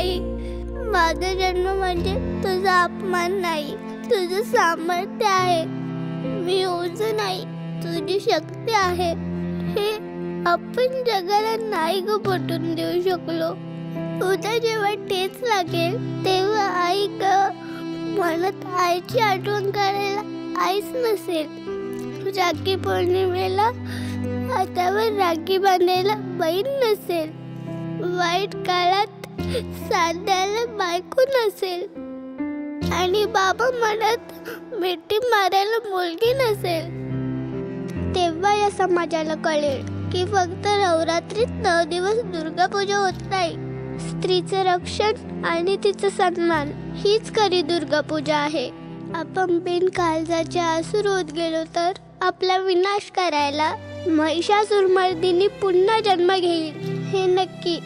आई, माझा जन्म म्हणजे तुझा अपमान नाही, तुझं सामर्थ्य आहे. मी ओझ नाही, तुझी शक्ती आहे. हे आपण जगाला नाही ग पटवून देऊ शकलो. उद्या जेव्हा ठेच लागेल तेव्हा आई ग म्हणत आईची आठवण करायला आईच नसेल. राखी पौर्णिमेला हातावर राखी बांधायला बहीण नसेल. वाईट काळात साथ द्यायला बायको नसेल. आणि बाबा म्हणत मिठी मारायला मुलगी नसेल. तेव्हा या समाजाला कळेल की फक्त नवरात्रीत 9 दिवस दुर्गा पूजा होत नाही. स्त्रीचं रक्षण आणि तिचा सन्मान हीच खरी दुर्गा पूजा आहे. आपण बिन काळजाचे आसूर होत गेलो तर आपला विनाश करायला महिषासुरमर्दिनी पुन्हा जन्म घेईल हे नक्की.